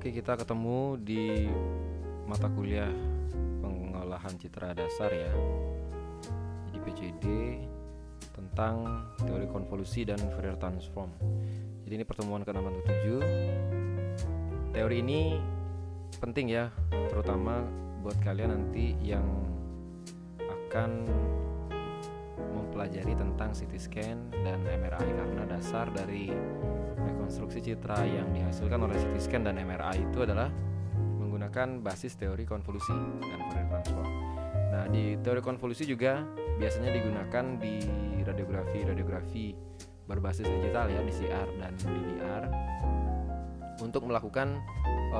Oke, kita ketemu di mata kuliah pengolahan citra dasar ya. Jadi PCD tentang teori konvolusi dan Fourier transform. Jadi ini pertemuan ke-67. Teori ini penting ya, terutama buat kalian nanti yang akan mempelajari tentang CT scan dan MRI, karena dasar dari rekonstruksi citra yang dihasilkan oleh CT scan dan MRI itu adalah menggunakan basis teori konvolusi dan Fourier transform. Nah, di teori konvolusi juga biasanya digunakan di radiografi berbasis digital ya, DCR dan DDR, untuk melakukan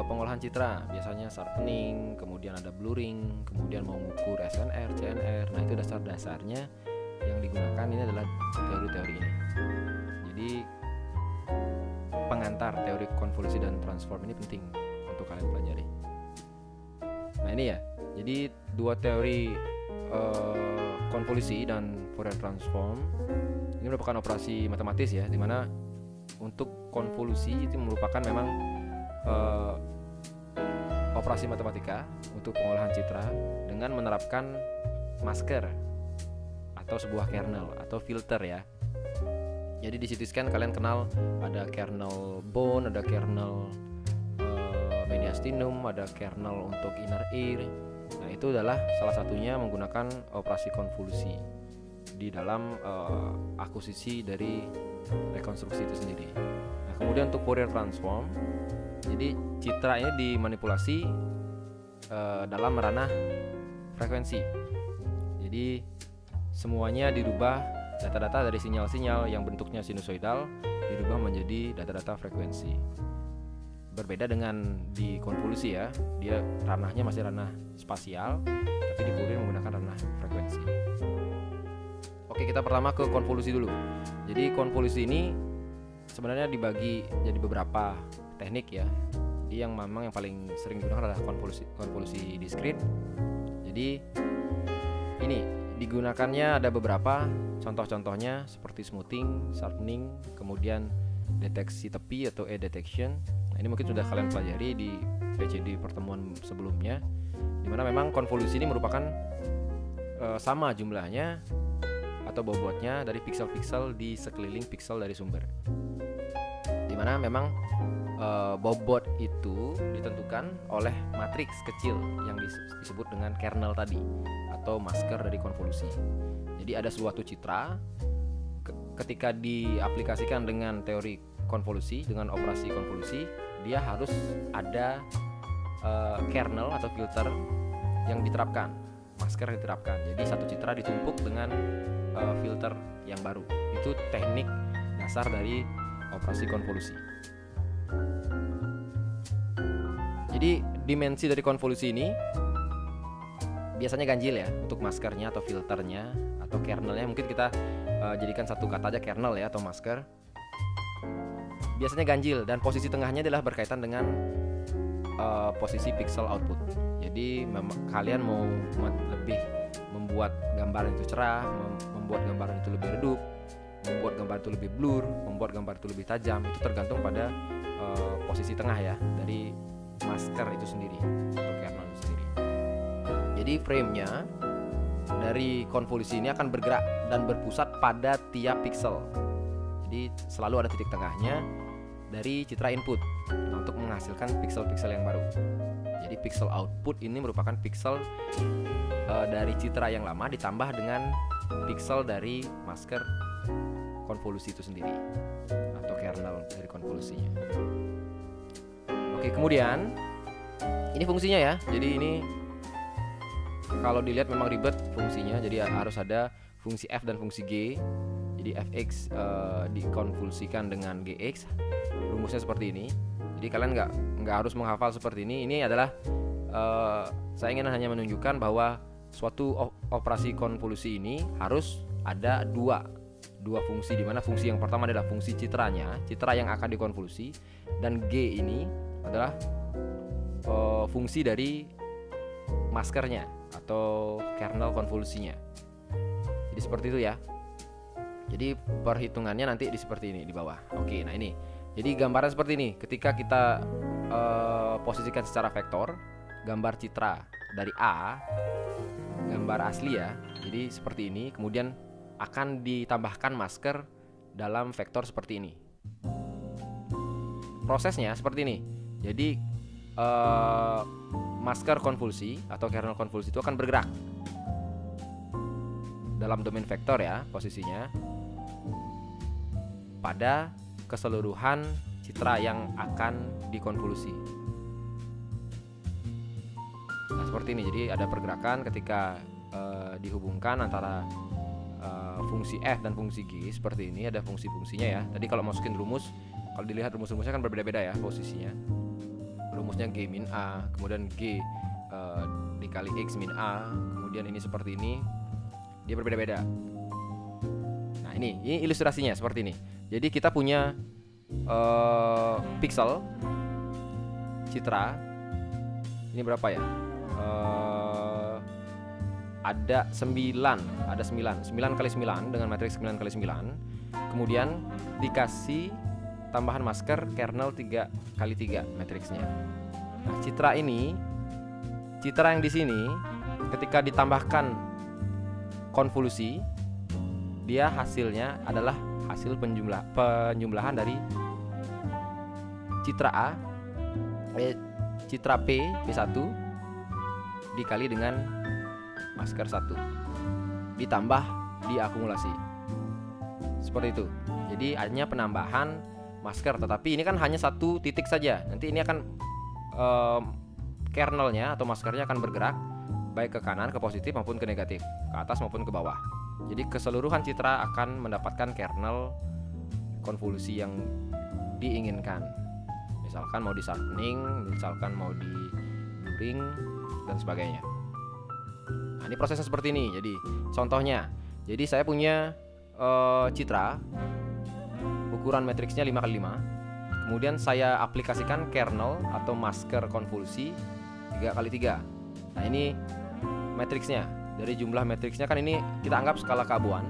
pengolahan citra, biasanya sharpening, kemudian ada blurring, kemudian mau mengukur SNR, CNR. Nah, itu dasar-dasarnya yang digunakan ini adalah teori-teori ini. Jadi pengantar teori konvolusi dan transform ini penting untuk kalian pelajari. Nah, ini ya. Jadi dua teori konvolusi dan Fourier transform ini merupakan operasi matematis ya, dimana untuk konvolusi itu merupakan memang operasi matematika untuk pengolahan citra dengan menerapkan masker atau sebuah kernel atau filter ya. Jadi di CT scan kalian kenal ada kernel bone, ada kernel mediastinum, ada kernel untuk inner ear. Nah, itu adalah salah satunya menggunakan operasi konvolusi di dalam akuisisi dari rekonstruksi itu sendiri. Nah, kemudian untuk Fourier transform, jadi citra ini dimanipulasi dalam ranah frekuensi. Jadi semuanya dirubah, data-data dari sinyal-sinyal yang bentuknya sinusoidal dirubah menjadi data-data frekuensi. Berbeda dengan di konvolusi ya, dia ranahnya masih ranah spasial, tapi di Fourier menggunakan ranah frekuensi. Oke, kita pertama ke konvolusi dulu. Jadi konvolusi ini sebenarnya dibagi jadi beberapa teknik ya. Jadi yang memang yang paling sering digunakan adalah konvolusi diskrit. Jadi ini digunakannya ada beberapa contoh-contohnya seperti smoothing, sharpening, kemudian deteksi tepi atau e-detection. Nah, ini mungkin sudah kalian pelajari di PCD pertemuan sebelumnya, dimana memang konvolusi ini merupakan sama jumlahnya atau bobotnya dari piksel-piksel di sekeliling piksel dari sumber, dimana memang bobot itu ditentukan oleh matriks kecil yang disebut dengan kernel tadi atau masker dari konvolusi. Jadi ada suatu citra ketika diaplikasikan dengan teori konvolusi, dengan operasi konvolusi, dia harus ada kernel atau filter yang diterapkan, masker diterapkan. Jadi satu citra ditumpuk dengan filter yang baru. Itu teknik dasar dari operasi konvolusi. Jadi dimensi dari konvolusi ini biasanya ganjil ya untuk maskernya atau filternya atau kernelnya. Mungkin kita jadikan satu kata aja, kernel ya atau masker. Biasanya ganjil dan posisi tengahnya adalah berkaitan dengan posisi pixel output. Jadi kalian mau lebih membuat gambaran itu cerah, membuat gambaran itu lebih redup, membuat gambar itu lebih blur, membuat gambar itu lebih tajam, itu tergantung pada posisi tengah ya dari masker itu sendiri atau kernel itu sendiri. Jadi frame-nya dari konvolusi ini akan bergerak dan berpusat pada tiap pixel. Jadi selalu ada titik tengahnya dari citra input untuk menghasilkan pixel-pixel yang baru. Jadi pixel output ini merupakan pixel dari citra yang lama ditambah dengan pixel dari masker konvolusi itu sendiri atau kernel dari konvolusinya. Oke, kemudian ini fungsinya ya. Jadi ini kalau dilihat memang ribet fungsinya. Jadi harus ada fungsi f dan fungsi g. Jadi fx dikonvolusikan dengan gx. Rumusnya seperti ini. Jadi kalian nggak harus menghafal seperti ini. Ini adalah saya ingin hanya menunjukkan bahwa suatu operasi konvolusi ini harus ada dua fungsi, di mana fungsi yang pertama adalah fungsi citranya, citra yang akan dikonvolusi, dan g ini adalah fungsi dari maskernya atau kernel konvolusinya. Jadi seperti itu ya. Jadi perhitungannya nanti seperti ini di bawah. Oke, nah ini. Jadi gambaran seperti ini. Ketika kita posisikan secara vektor gambar citra dari A, gambar asli ya, jadi seperti ini, kemudian akan ditambahkan masker dalam vektor seperti ini. Prosesnya seperti ini. Jadi masker konvolusi atau kernel konvolusi itu akan bergerak dalam domain vektor ya, posisinya pada keseluruhan citra yang akan dikonvolusi. Nah, seperti ini. Jadi ada pergerakan ketika dihubungkan antara fungsi f dan fungsi g seperti ini. Ada fungsi-fungsinya ya. Tadi kalau masukin rumus, kalau dilihat rumus-rumusnya kan berbeda-beda ya posisinya. Rumusnya g min a, kemudian g dikali x min a, kemudian ini seperti ini, dia berbeda-beda. Nah ini ilustrasinya seperti ini. Jadi kita punya pixel citra ini berapa ya? Ada 9 kali 9 dengan matriks 9 kali 9. Kemudian dikasih tambahan masker kernel 3 kali 3 matriksnya. Nah, citra yang di sini ketika ditambahkan konvolusi, dia hasilnya adalah hasil penjumlahan dari citra A, citra P1 dikali dengan masker 1 ditambah diakumulasi. Seperti itu. Jadi hanya penambahan masker, tetapi ini kan hanya satu titik saja. Nanti ini akan kernelnya atau maskernya akan bergerak baik ke kanan, ke positif maupun ke negatif, ke atas maupun ke bawah. Jadi keseluruhan citra akan mendapatkan kernel konvolusi yang diinginkan. Misalkan mau di sharpening, misalkan mau di blurring dan sebagainya. Nah, ini prosesnya seperti ini. Jadi contohnya, jadi saya punya citra ukuran matriksnya 5 kali 5. Kemudian saya aplikasikan kernel atau masker konvolusi 3 kali 3. Nah, ini matriksnya. Dari jumlah matriksnya kan ini kita anggap skala keabuan.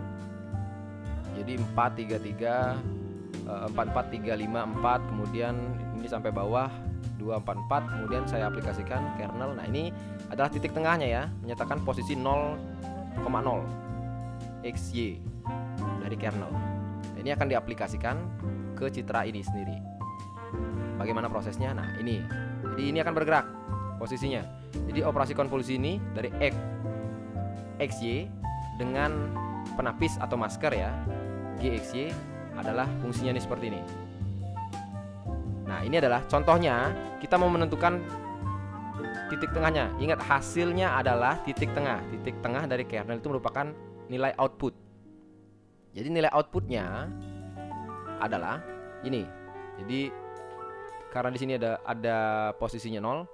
Jadi 4 3 3 4 4 3 5 4, kemudian ini sampai bawah 2 4 4, kemudian saya aplikasikan kernel. Nah, ini adalah titik tengahnya ya, menyatakan posisi 0,0 xy dari kernel. Nah, ini akan diaplikasikan ke citra ini sendiri. Bagaimana prosesnya? Nah, ini. Jadi ini akan bergerak posisinya. Jadi operasi konvolusi ini dari xy dengan penapis atau masker ya, gxy adalah fungsinya ini seperti ini. Nah, ini adalah contohnya. Kita mau menentukan titik tengahnya. Ingat, hasilnya adalah titik tengah. Titik tengah dari kernel itu merupakan nilai output. Jadi nilai outputnya adalah ini. Jadi karena di sini ada posisinya 0.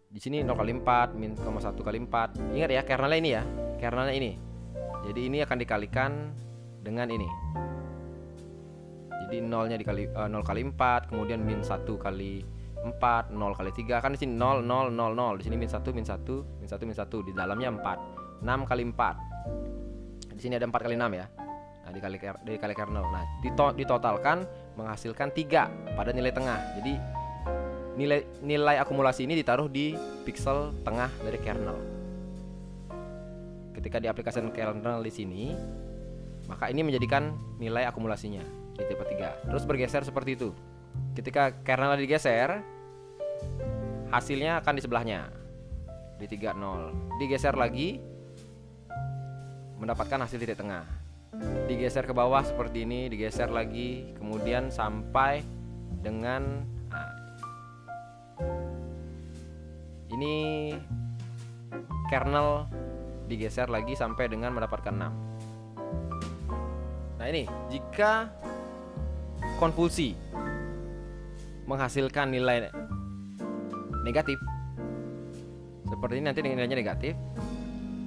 Di sini 0 kali 4 min 1 kali 4. Ingat ya, kernelnya ini ya. Kernelnya ini. Jadi ini akan dikalikan dengan ini. Jadi 0-nya dikali 0 kali 4, kemudian min 1 kali 4, 0 kali 3. Kan di sini 0 0 0 0. Di sini min 1 min 1 min 1 min 1. Di dalamnya 4. 6 kali 4. Di sini ada 4 kali 6 ya. Nah, dikali kernel. Nah, ditotalkan menghasilkan 3 pada nilai tengah. Jadi nilai akumulasi ini ditaruh di pixel tengah dari kernel. Ketika diaplikasikan kernel di sini, maka ini menjadikan nilai akumulasinya di tipe 3. Terus bergeser seperti itu. Ketika kernel digeser, hasilnya akan di sebelahnya di 30. Digeser lagi, mendapatkan hasil titik tengah. Digeser ke bawah seperti ini, digeser lagi, kemudian sampai dengan ini kernel digeser lagi sampai dengan mendapatkan 6. Nah, ini jika konvolusi menghasilkan nilai negatif seperti ini, nanti nilainya negatif,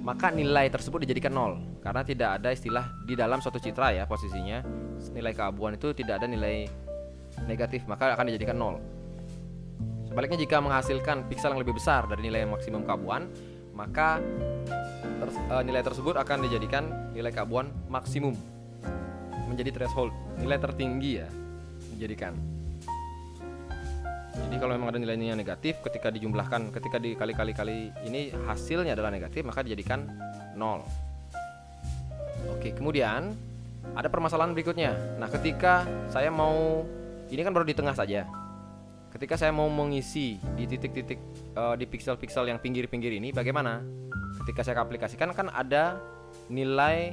maka nilai tersebut dijadikan 0 karena tidak ada istilah di dalam suatu citra ya, posisinya nilai keabuan itu tidak ada nilai negatif, maka akan dijadikan 0. Sebaliknya, jika menghasilkan piksel yang lebih besar dari nilai maksimum keabuan, maka nilai tersebut akan dijadikan nilai keabuan maksimum, menjadi threshold, nilai tertinggi ya dijadikan. Jadi kalau memang ada nilainya negatif, ketika dijumlahkan, ketika dikali-kali ini hasilnya adalah negatif, maka dijadikan 0. Oke, kemudian ada permasalahan berikutnya. Nah, ketika saya mau, ini kan baru di tengah saja. Ketika saya mau mengisi di titik-titik di piksel-piksel yang pinggir-pinggir ini, bagaimana? Ketika saya aplikasikan kan ada nilai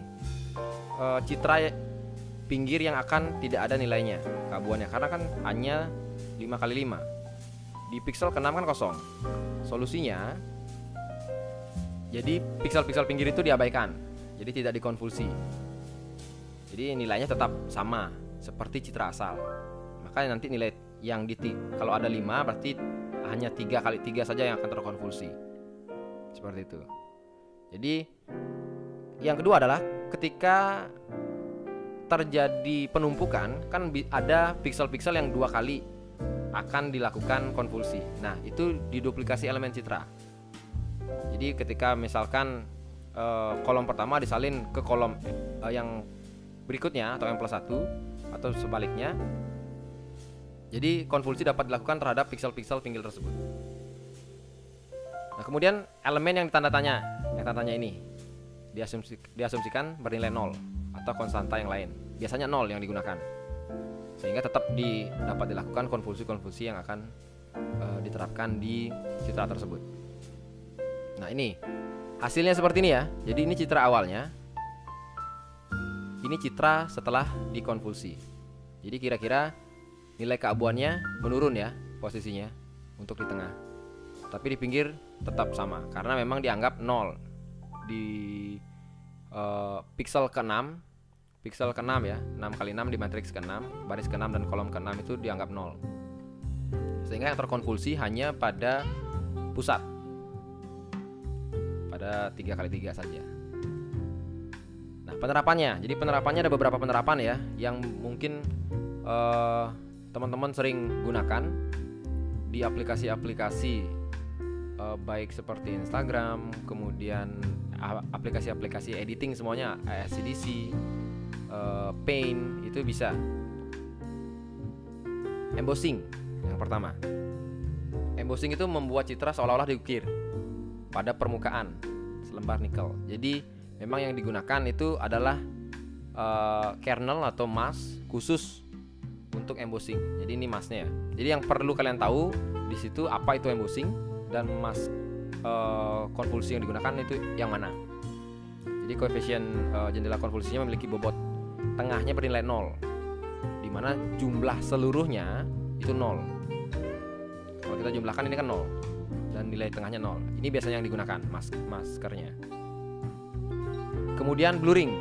citra pinggir yang akan tidak ada nilainya keabuannya, karena kan hanya 5x5. Di pixel ke-6 kan kosong. Solusinya, jadi piksel-piksel pinggir itu diabaikan, jadi tidak dikonvulsi. Jadi nilainya tetap sama seperti citra asal. Maka nanti nilai yang kalau ada 5 berarti hanya 3x3 saja yang akan terkonvulsi. Seperti itu. Jadi yang kedua adalah ketika terjadi penumpukan, kan ada piksel-piksel yang 2 kali akan dilakukan konvulsi. Nah, itu diduplikasi elemen citra. Jadi ketika misalkan kolom pertama disalin ke kolom yang berikutnya atau yang +1 atau sebaliknya, jadi konvulsi dapat dilakukan terhadap piksel-piksel pinggir tersebut. Nah, kemudian elemen yang tanda tanya ini diasumsikan bernilai 0 atau konstanta yang lain. Biasanya 0 yang digunakan, sehingga tetap dapat dilakukan konvulsi-konvulsi yang akan diterapkan di citra tersebut. Nah, ini hasilnya seperti ini ya. Jadi ini citra awalnya, ini citra setelah dikonvulsi. Jadi kira-kira nilai keabuannya menurun ya posisinya untuk di tengah, tapi di pinggir tetap sama karena memang dianggap 0 di piksel ke-6 ya, 6x6 di matriks ke-6, baris ke-6 dan kolom ke-6 itu dianggap 0. Sehingga yang terkonvulsi hanya pada pusat, pada 3x3 saja. Nah, penerapannya, jadi penerapannya ada beberapa penerapan ya yang mungkin teman-teman sering gunakan di aplikasi-aplikasi baik seperti Instagram, kemudian aplikasi-aplikasi editing semuanya, SCDC, Paint, itu bisa. Embossing yang pertama. Embossing itu membuat citra seolah-olah diukir pada permukaan selembar nikel. Jadi memang yang digunakan itu adalah kernel atau mask khusus untuk embossing. Jadi ini masknya. Jadi yang perlu kalian tahu di situ apa itu embossing dan mask konvulsi yang digunakan itu yang mana. Jadi koefisien jendela konvulsinya memiliki bobot tengahnya bernilai 0, di mana jumlah seluruhnya itu 0. Kalau kita jumlahkan ini kan 0 dan nilai tengahnya 0. Ini biasanya yang digunakan maskernya. Kemudian blurring.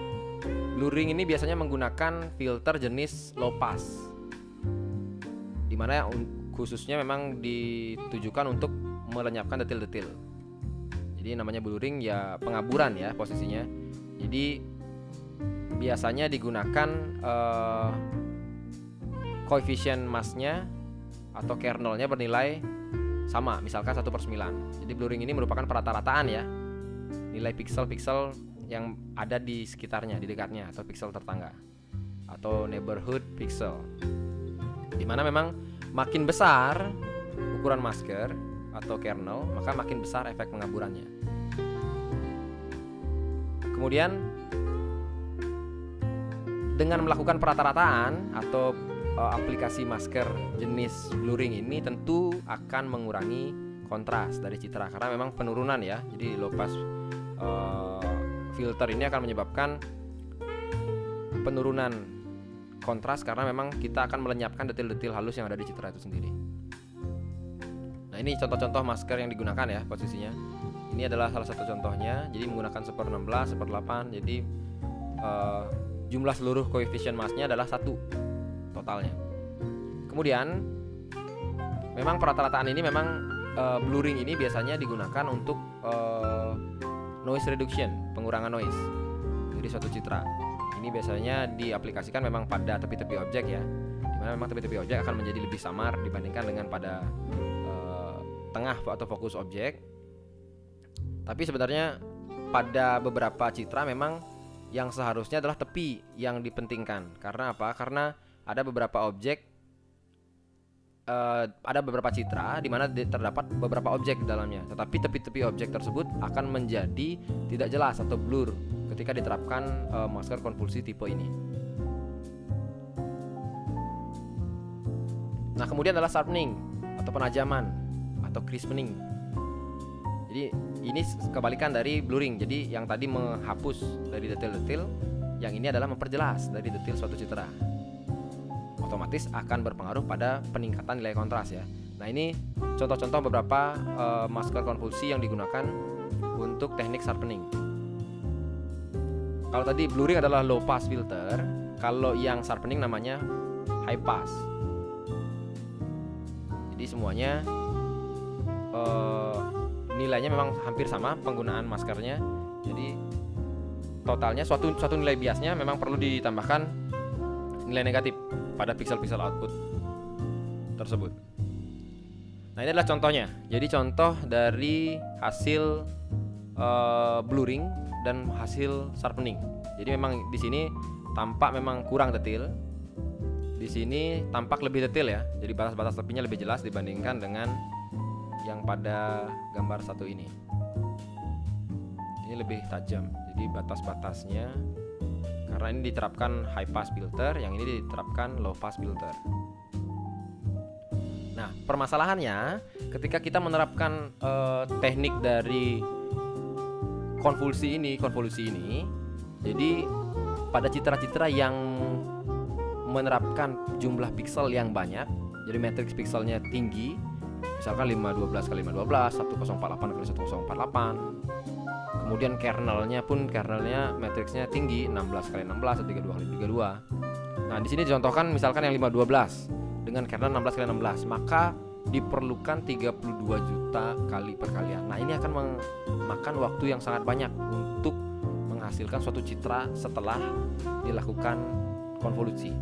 Blurring ini biasanya menggunakan filter jenis low pass, di mana khususnya memang ditujukan untuk melenyapkan detil-detil. Jadi namanya blurring ya, pengaburan ya posisinya. Jadi biasanya digunakan koefisien masknya atau kernelnya bernilai sama, misalkan 1/9. Jadi blurring ini merupakan perata-rataan ya, nilai piksel-piksel yang ada di sekitarnya, di dekatnya, atau piksel tetangga, atau neighborhood pixel. Dimana memang makin besar ukuran masker atau kernel, maka makin besar efek pengaburannya. Kemudian dengan melakukan perata-rataan atau aplikasi masker jenis blurring ini tentu akan mengurangi kontras dari citra, karena memang penurunan ya. Jadi low pass filter ini akan menyebabkan penurunan kontras karena memang kita akan melenyapkan detil-detil halus yang ada di citra itu sendiri. Nah, ini contoh-contoh masker yang digunakan ya posisinya. Ini adalah salah satu contohnya. Jadi menggunakan 1/16, 1/8. Jadi jumlah seluruh koefisien masknya adalah 1 totalnya. Kemudian memang perata-rataan ini memang blurring ini biasanya digunakan untuk noise reduction, pengurangan noise dari suatu citra. Ini biasanya diaplikasikan memang pada tepi-tepi objek ya, dimana memang tepi-tepi objek akan menjadi lebih samar dibandingkan dengan pada tengah atau fokus objek. Tapi sebenarnya pada beberapa citra memang yang seharusnya adalah tepi yang dipentingkan. Karena apa? Karena ada beberapa objek ada beberapa citra di mana terdapat beberapa objek di dalamnya, tetapi tepi-tepi objek tersebut akan menjadi tidak jelas atau blur ketika diterapkan masker konvolusi tipe ini. Nah, kemudian adalah sharpening atau penajaman atau crispening. Jadi ini kebalikan dari blurring. Jadi yang tadi menghapus dari detail-detail, yang ini adalah memperjelas dari detail suatu citra. Otomatis akan berpengaruh pada peningkatan nilai kontras ya. Nah, ini contoh-contoh beberapa masker konvolusi yang digunakan untuk teknik sharpening. Kalau tadi blurring adalah low pass filter, kalau yang sharpening namanya high pass. Jadi semuanya nilainya memang hampir sama penggunaan maskernya. Jadi totalnya suatu nilai biasnya memang perlu ditambahkan nilai negatif pada pixel-pixel output tersebut. Nah, ini adalah contohnya. Jadi contoh dari hasil blurring dan hasil sharpening. Jadi memang di sini tampak memang kurang detail. Di sini tampak lebih detail ya. Jadi batas-batas tepinya lebih jelas dibandingkan dengan yang pada gambar satu ini. Ini lebih tajam. Jadi batas-batasnya, karena ini diterapkan high pass filter, yang ini diterapkan low pass filter. Nah, permasalahannya ketika kita menerapkan teknik dari konvolusi ini, jadi pada citra-citra yang menerapkan jumlah pixel yang banyak, jadi matriks pixelnya tinggi, misalkan 512 x 512, 1048 x 1048. Kemudian kernelnya matriksnya tinggi, 16 x 16 atau 32 x 32. Nah, di sini dicontohkan misalkan yang 512 dengan kernel 16 x 16, maka diperlukan 32 juta kali perkalian. Nah, ini akan memakan waktu yang sangat banyak untuk menghasilkan suatu citra setelah dilakukan konvolusi.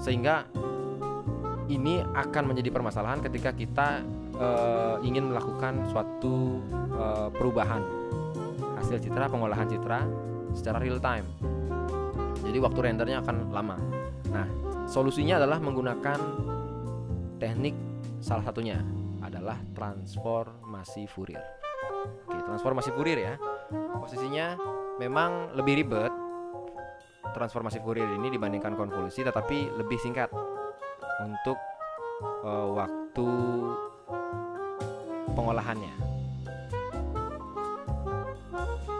Sehingga ini akan menjadi permasalahan ketika kita ingin melakukan suatu perubahan hasil citra, pengolahan citra secara real time. Jadi waktu rendernya akan lama. Nah, solusinya adalah menggunakan teknik, salah satunya adalah transformasi Fourier. Oke, transformasi Fourier ya. Posisinya memang lebih ribet transformasi Fourier ini dibandingkan konvolusi, tetapi lebih singkat untuk waktu pengolahannya.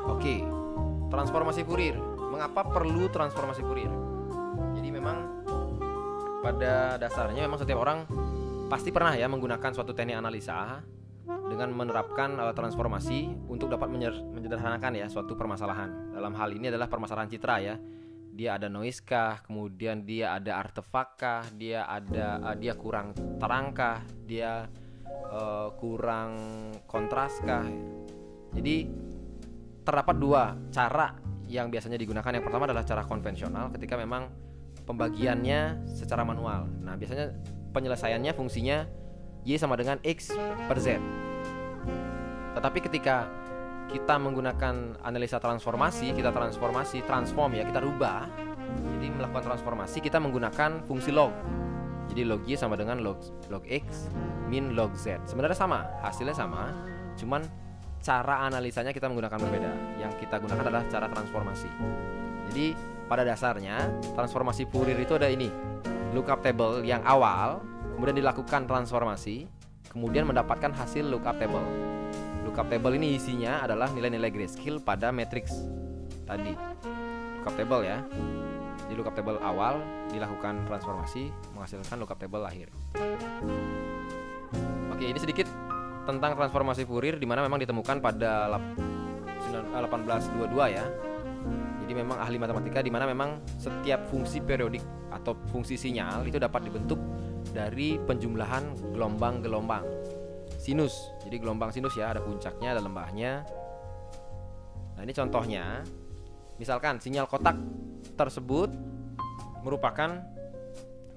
Oke, transformasi Fourier. Mengapa perlu transformasi Fourier? Jadi memang pada dasarnya memang setiap orang pasti pernah ya menggunakan suatu teknik analisa dengan menerapkan transformasi untuk dapat menyederhanakan ya suatu permasalahan. Dalam hal ini adalah permasalahan citra ya. Dia ada noise kah, kemudian dia ada artefak kah, dia kurang terangkah, dia kurang kontras kah. Jadi terdapat dua cara yang biasanya digunakan. Yang pertama adalah cara konvensional ketika memang pembagiannya secara manual. Nah, biasanya penyelesaiannya fungsinya Y sama dengan X per Z. Tetapi ketika kita menggunakan analisa transformasi, kita transform ya, kita rubah. Jadi melakukan transformasi kita menggunakan fungsi log. Jadi log Y sama dengan log X min log Z. Sebenarnya sama, hasilnya sama, cuman cara analisanya kita menggunakan berbeda. Yang kita gunakan adalah cara transformasi. Jadi pada dasarnya transformasi Fourier itu ada ini, lookup table yang awal, kemudian dilakukan transformasi, kemudian mendapatkan hasil lookup table. Lookup table ini isinya adalah nilai-nilai grayscale pada matriks tadi. Lookup table ya. Di lookup table awal dilakukan transformasi menghasilkan lookup table akhir. Oke, ini sedikit tentang transformasi Fourier di mana memang ditemukan pada 1822 ya. Jadi memang ahli matematika di mana memang setiap fungsi periodik atau fungsi sinyal itu dapat dibentuk dari penjumlahan gelombang-gelombang sinus. Jadi gelombang sinus ya, ada puncaknya, ada lembahnya. Nah, ini contohnya. Misalkan sinyal kotak tersebut merupakan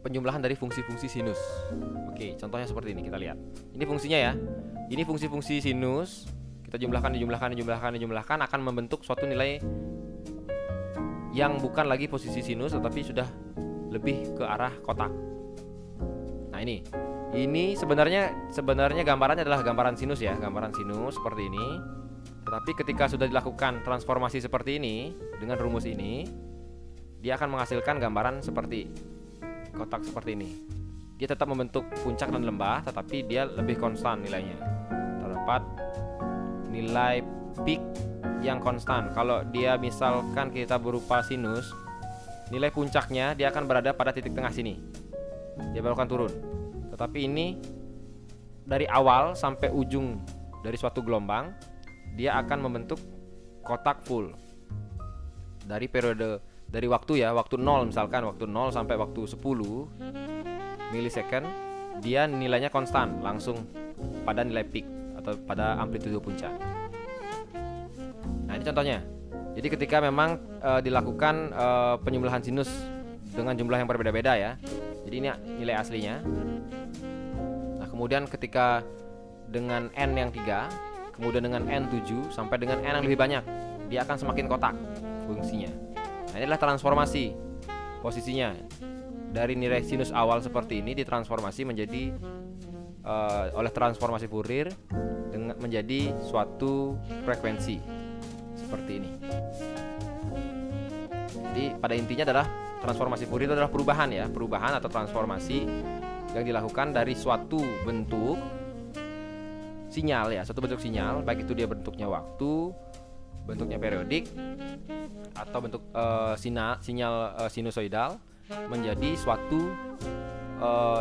penjumlahan dari fungsi-fungsi sinus. Oke, contohnya seperti ini, kita lihat. Ini fungsinya ya. Ini fungsi-fungsi sinus. Kita dijumlahkan akan membentuk suatu nilai yang bukan lagi posisi sinus tetapi sudah lebih ke arah kotak. Nah, ini Ini sebenarnya gambarannya adalah gambaran sinus ya, gambaran sinus seperti ini. Tetapi ketika sudah dilakukan transformasi seperti ini dengan rumus ini, dia akan menghasilkan gambaran seperti kotak seperti ini. Dia tetap membentuk puncak dan lembah, tetapi dia lebih konstan nilainya. Terdapat nilai peak yang konstan. Kalau dia misalkan kita berupa sinus, nilai puncaknya dia akan berada pada titik tengah sini. Dia baru akan turun. Tetapi ini dari awal sampai ujung dari suatu gelombang, dia akan membentuk kotak full. Dari periode, dari waktu ya, waktu 0 misalkan, waktu 0 sampai waktu 10 milisecond, dia nilainya konstan langsung pada nilai peak atau pada amplitude puncak. Nah, ini contohnya. Jadi ketika memang dilakukan penyembelahan sinus dengan jumlah yang berbeda-beda ya. Jadi ini nilai aslinya. Nah, kemudian ketika dengan N yang 3, kemudian dengan N7 sampai dengan N yang lebih banyak, dia akan semakin kotak fungsinya. Nah, ini adalah transformasi posisinya. Dari nilai sinus awal seperti ini ditransformasi menjadi oleh transformasi Fourier menjadi suatu frekuensi seperti ini. Jadi pada intinya adalah transformasi Fourier itu adalah perubahan ya, perubahan atau transformasi yang dilakukan dari suatu bentuk sinyal ya, suatu bentuk sinyal, baik itu dia bentuknya waktu, bentuknya periodik, atau bentuk sinyal sinusoidal menjadi suatu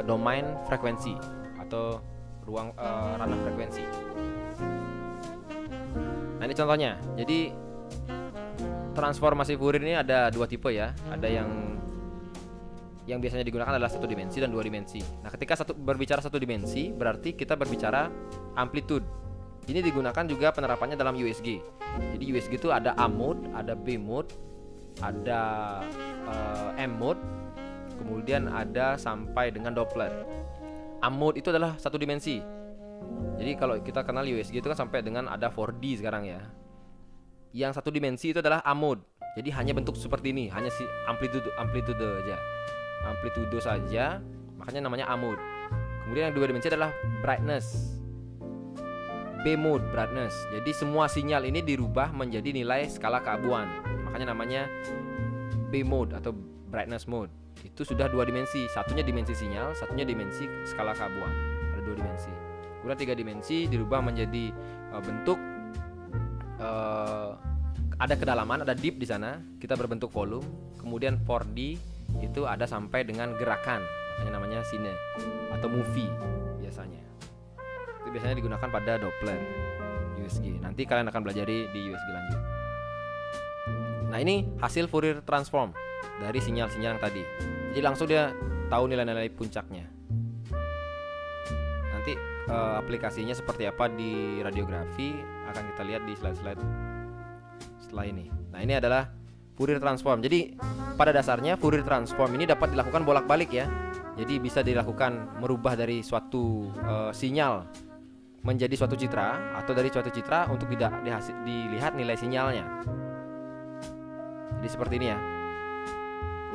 domain frekuensi atau ruang ranah frekuensi. Nah, ini contohnya. Jadi transformasi Fourier ini ada dua tipe ya. Ada yang biasanya digunakan adalah satu dimensi dan dua dimensi. Nah, ketika berbicara satu dimensi, berarti kita berbicara amplitude. Ini digunakan juga penerapannya dalam USG. Jadi USG itu ada A mode, ada B mode, ada M mode, kemudian ada sampai dengan Doppler. A mode itu adalah satu dimensi. Jadi kalau kita kenal USG itu kan sampai dengan ada 4D sekarang ya. Yang satu dimensi itu adalah A mode. Jadi hanya bentuk seperti ini, hanya si amplitude aja. Amplitude saja, makanya namanya A mode. Kemudian yang dua dimensi adalah brightness. B mode brightness. Jadi semua sinyal ini dirubah menjadi nilai skala keabuan. Makanya namanya B mode atau brightness mode. Itu sudah dua dimensi. Satunya dimensi sinyal, satunya dimensi skala keabuan. Ada dua dimensi. Kemudian tiga dimensi dirubah menjadi bentuk ada kedalaman, ada deep di sana. Kita berbentuk volume. Kemudian 4D itu ada sampai dengan gerakan, makanya namanya cine atau movie biasanya. Itu biasanya digunakan pada Doppler USG. Nanti kalian akan belajar di USG lanjut. Nah, ini hasil Fourier transform dari sinyal-sinyal yang tadi. Jadi langsung dia tahu nilai-nilai puncaknya. Nanti aplikasinya seperti apa di radiografi akan kita lihat di slide-slide setelah ini. Nah, ini adalah Fourier transform. Jadi pada dasarnya Fourier transform ini dapat dilakukan bolak-balik ya. Jadi bisa dilakukan merubah dari suatu sinyal menjadi suatu citra, atau dari suatu citra untuk dilihat nilai sinyalnya. Jadi seperti ini ya.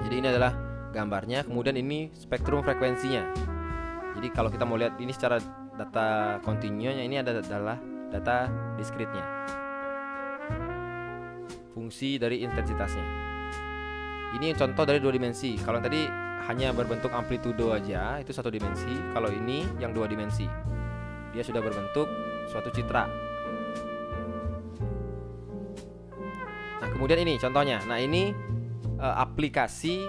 Jadi ini adalah gambarnya, kemudian ini spektrum frekuensinya. Jadi kalau kita mau lihat ini secara data kontinunya, ini adalah data diskritnya, fungsi dari intensitasnya. Ini contoh dari dua dimensi. Kalau yang tadi hanya berbentuk amplitude aja, itu satu dimensi. Kalau ini yang dua dimensi, dia sudah berbentuk suatu citra. Nah, kemudian ini contohnya. Nah, ini aplikasi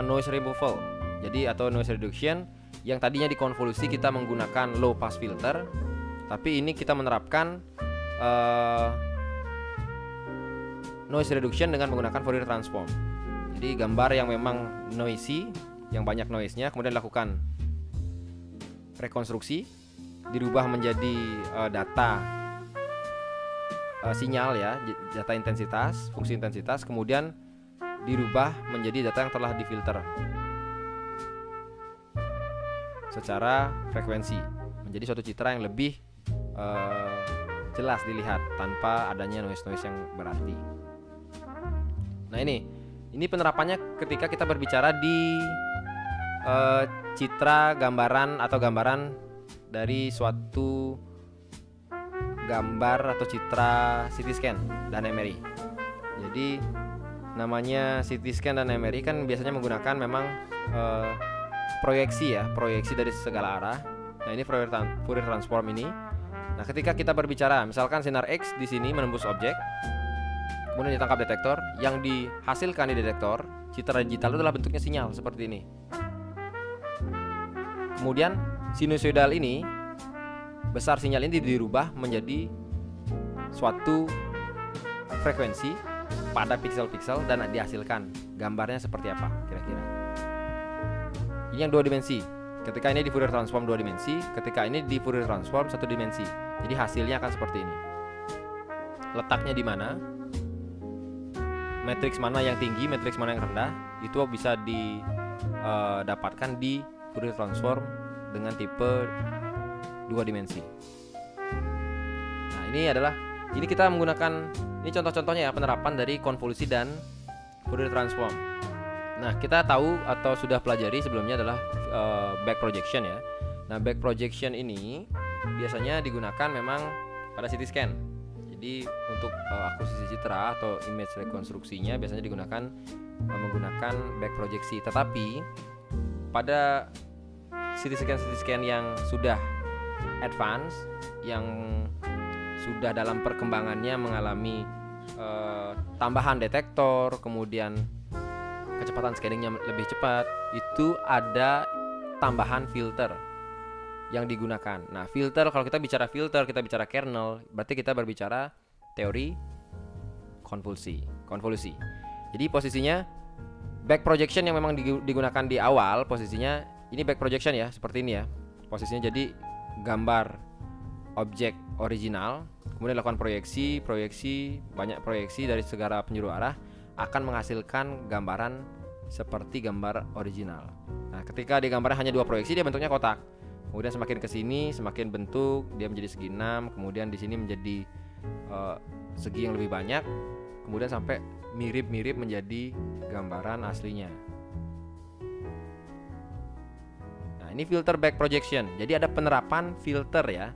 noise removal. Jadi atau noise reduction, yang tadinya dikonvolusi kita menggunakan low pass filter, tapi ini kita menerapkan noise reduction dengan menggunakan Fourier transform. Jadi gambar yang memang noisy, yang banyak noise-nya, kemudian dilakukan rekonstruksi, dirubah menjadi data sinyal ya, data intensitas, fungsi intensitas, kemudian dirubah menjadi data yang telah difilter secara frekuensi menjadi suatu citra yang lebih jelas dilihat tanpa adanya noise-noise yang berarti. Nah, ini penerapannya ketika kita berbicara di citra gambaran atau gambaran dari suatu gambar atau citra CT scan dan MRI. Jadi namanya CT scan dan MRI kan biasanya menggunakan memang proyeksi dari segala arah. Nah, ini Fourier transform ini. Nah, ketika kita berbicara misalkan sinar X di sini menembus objek, kemudian ditangkap detektor, yang dihasilkan di detektor citra digital itu adalah bentuknya sinyal seperti ini. Kemudian sinusoidal ini, besar sinyal ini dirubah menjadi suatu frekuensi pada piksel-piksel dan dihasilkan gambarnya seperti apa kira-kira. Ini yang 2 dimensi. Ketika ini di Fourier transform 2 dimensi, ketika ini di Fourier transform 1 dimensi. Jadi hasilnya akan seperti ini. Letaknya di mana? Matriks mana yang tinggi, matriks mana yang rendah, itu bisa didapatkan di Fourier transform dengan tipe 2 dimensi. Nah, ini kita menggunakan, ini contoh-contohnya ya penerapan dari konvolusi dan Fourier transform. Nah, kita tahu atau sudah pelajari sebelumnya adalah back projection ya. Nah, back projection ini biasanya digunakan memang pada CT scan. Jadi untuk akuisisi citra atau image rekonstruksinya biasanya digunakan menggunakan back projeksi. Tetapi pada CT scan yang sudah advance, yang sudah dalam perkembangannya mengalami tambahan detektor, kemudian kecepatan scanningnya lebih cepat, itu ada tambahan filter yang digunakan. Nah, filter, kalau kita bicara filter, kita bicara kernel, berarti kita berbicara teori konvolusi. Jadi posisinya back projection yang memang digunakan di awal, posisinya ini back projection ya, seperti ini ya. Posisinya jadi gambar objek original, kemudian lakukan proyeksi, banyak proyeksi dari segala penjuru arah akan menghasilkan gambaran seperti gambar original. Nah, ketika digambarnya hanya 2 proyeksi, dia bentuknya kotak. Kemudian semakin ke sini, semakin bentuk dia menjadi segi 6, kemudian di sini menjadi segi yang lebih banyak, kemudian sampai mirip-mirip menjadi gambaran aslinya. Nah, ini filter back projection. Jadi ada penerapan filter ya.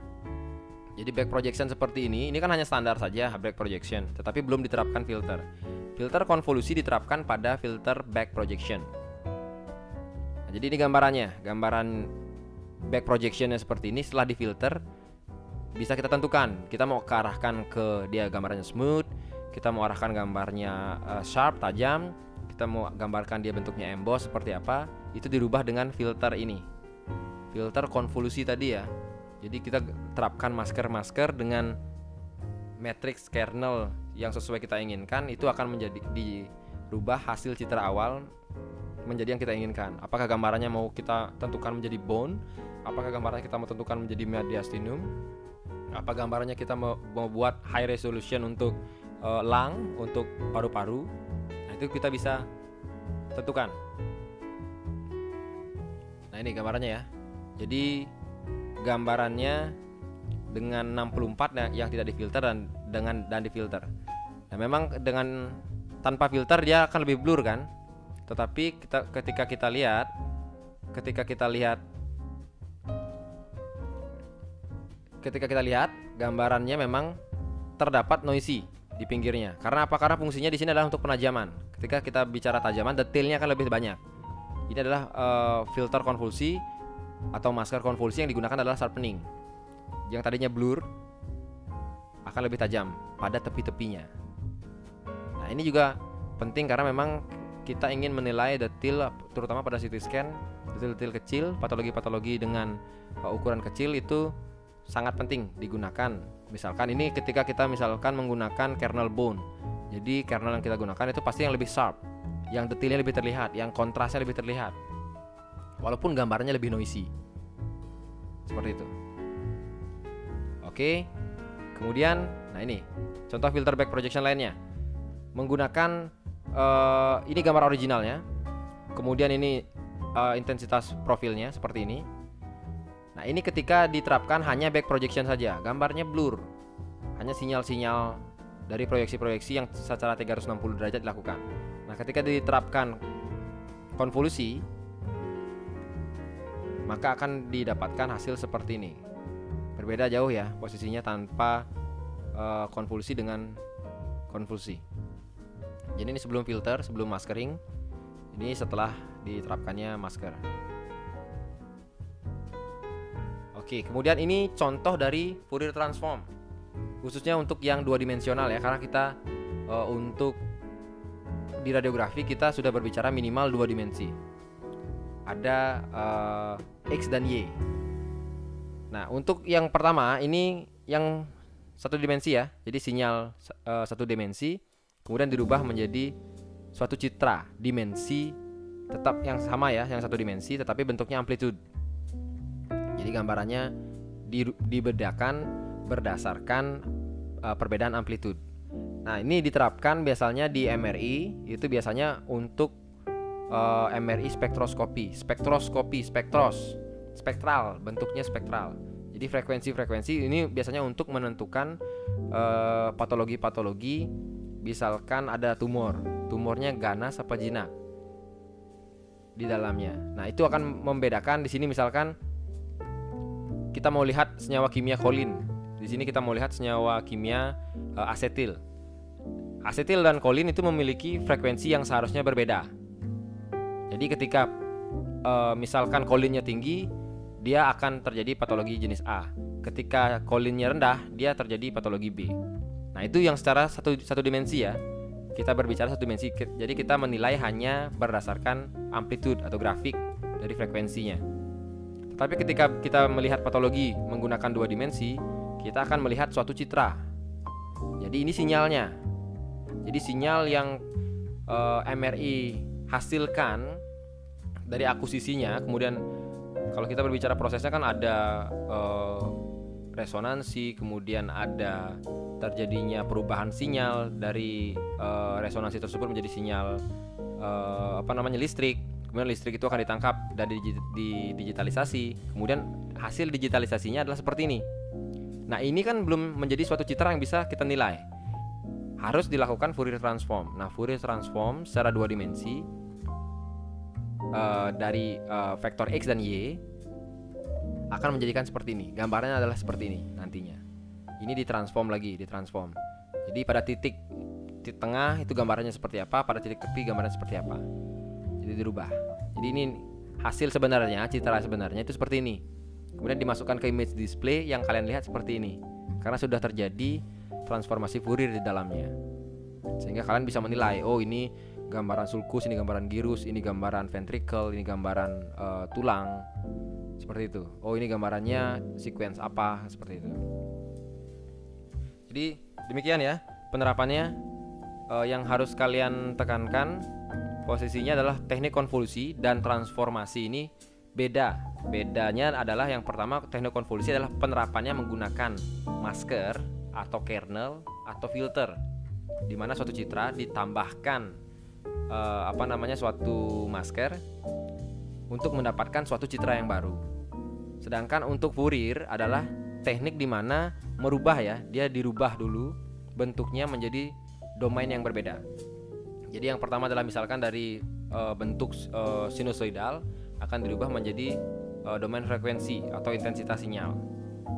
Jadi back projection seperti ini kan hanya standar saja back projection, tetapi belum diterapkan filter. Filter konvolusi diterapkan pada filter back projection. Nah, jadi ini gambaran back projectionnya seperti ini. Setelah difilter, bisa kita tentukan kita mau arahkan ke dia gambarnya smooth, kita mau arahkan gambarnya sharp, tajam, kita mau gambarkan dia bentuknya emboss seperti apa. Itu dirubah dengan filter ini, filter konvolusi tadi ya. Jadi kita terapkan masker dengan matrix kernel yang sesuai kita inginkan, itu akan menjadi dirubah hasil citra awal menjadi yang kita inginkan. Apakah gambarannya mau kita tentukan menjadi bone, apakah gambarannya kita mau tentukan menjadi mediastinum, apa gambarannya kita mau buat high resolution untuk lung, untuk paru-paru. Nah, itu kita bisa tentukan. Nah, ini gambarannya ya. Jadi gambarannya dengan 64 yang tidak difilter dan difilter. Nah, memang dengan tanpa filter dia akan lebih blur kan. Tetapi ketika kita lihat gambarannya memang terdapat noisy di pinggirnya. Karena apa? Karena fungsinya di sini adalah untuk penajaman. Ketika kita bicara tajaman, detailnya akan lebih banyak. Ini adalah filter konvolusi atau masker konvolusi yang digunakan adalah sharpening. Yang tadinya blur akan lebih tajam pada tepi-tepinya. Nah, ini juga penting karena memang kita ingin menilai detail, terutama pada CT scan, detail-detail kecil, patologi-patologi dengan ukuran kecil itu sangat penting digunakan. Misalkan ini ketika kita menggunakan kernel bone, jadi kernel yang kita gunakan itu pasti yang lebih sharp, yang detailnya lebih terlihat, yang kontrasnya lebih terlihat, walaupun gambarnya lebih noisy. Seperti itu. Oke. Kemudian, nah ini contoh filter back projection lainnya. Menggunakan ini gambar originalnya. Kemudian ini intensitas profilnya seperti ini. Nah, ini ketika diterapkan hanya back projection saja, gambarnya blur. Hanya sinyal-sinyal dari proyeksi-proyeksi yang secara 360 derajat dilakukan. Nah, ketika diterapkan konvolusi, maka akan didapatkan hasil seperti ini. Berbeda jauh ya posisinya tanpa konvolusi dengan konvolusi. Jadi ini sebelum filter, sebelum maskering. Ini setelah diterapkannya masker. Oke, kemudian ini contoh dari Fourier transform, khususnya untuk yang dua dimensional ya, karena kita untuk di radiografi kita sudah berbicara minimal dua dimensi. Ada X dan Y. Nah, untuk yang pertama ini yang satu dimensi ya. Jadi sinyal satu dimensi kemudian dirubah menjadi suatu citra dimensi tetap yang sama ya, yang satu dimensi tetapi bentuknya amplitude. Jadi gambarannya dibedakan berdasarkan perbedaan amplitude. Nah, ini diterapkan biasanya di MRI, itu biasanya untuk MRI spektral, bentuknya spektral. Jadi frekuensi ini biasanya untuk menentukan patologi, misalkan ada tumornya ganas apa jinak di dalamnya. Nah, itu akan membedakan di sini misalkan kita mau lihat senyawa kimia kolin. Di sini kita mau lihat senyawa kimia asetil. Asetil dan kolin itu memiliki frekuensi yang seharusnya berbeda. Jadi ketika misalkan kolinnya tinggi, dia akan terjadi patologi jenis A. Ketika kolinnya rendah, dia terjadi patologi B. Nah, itu yang secara satu dimensi ya. Kita berbicara satu dimensi. Jadi kita menilai hanya berdasarkan amplitude atau grafik dari frekuensinya. Tapi ketika kita melihat patologi menggunakan dua dimensi, kita akan melihat suatu citra. Jadi ini sinyalnya. Jadi sinyal yang MRI hasilkan dari akusisinya, kemudian kalau kita berbicara prosesnya kan ada resonansi, kemudian ada terjadinya perubahan sinyal dari resonansi tersebut menjadi sinyal listrik. Kemudian listrik itu akan ditangkap dan digitalisasi. Kemudian hasil digitalisasinya adalah seperti ini. Nah, ini kan belum menjadi suatu citra yang bisa kita nilai. Harus dilakukan Fourier transform. Nah, Fourier transform secara dua dimensi dari vektor X dan Y akan menjadikan seperti ini. Gambarannya adalah seperti ini nantinya. Ini ditransform. Jadi pada titik tengah itu gambarannya seperti apa, pada titik tepi gambarannya seperti apa. Jadi dirubah. Jadi ini hasil sebenarnya, citra sebenarnya itu seperti ini. Kemudian dimasukkan ke image display yang kalian lihat seperti ini. Karena sudah terjadi transformasi Fourier di dalamnya. Sehingga kalian bisa menilai, oh ini gambaran sulcus, ini gambaran gyrus, ini gambaran ventricle, ini gambaran tulang. Seperti itu. Oh, ini gambarannya sequence apa, seperti itu. Jadi demikian ya penerapannya. Yang harus kalian tekankan posisinya adalah teknik konvolusi dan transformasi ini beda. Bedanya adalah yang pertama, teknik konvolusi adalah penerapannya menggunakan masker atau kernel atau filter, di mana suatu citra ditambahkan suatu masker untuk mendapatkan suatu citra yang baru. Sedangkan untuk Fourier adalah teknik di mana merubah ya, dia dirubah dulu bentuknya menjadi domain yang berbeda. Jadi yang pertama adalah misalkan dari bentuk sinusoidal akan dirubah menjadi domain frekuensi atau intensitas sinyal.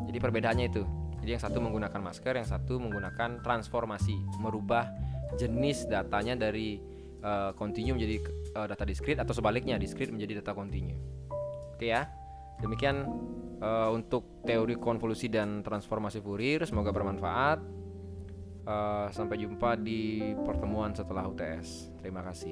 Jadi perbedaannya itu. Jadi yang satu menggunakan masker, yang satu menggunakan transformasi, merubah jenis datanya dari kontinu menjadi data diskrit atau sebaliknya diskrit menjadi data kontinu. Oke ya. Demikian untuk teori konvolusi dan transformasi Fourier. Semoga bermanfaat. Sampai jumpa di pertemuan setelah UTS. Terima kasih.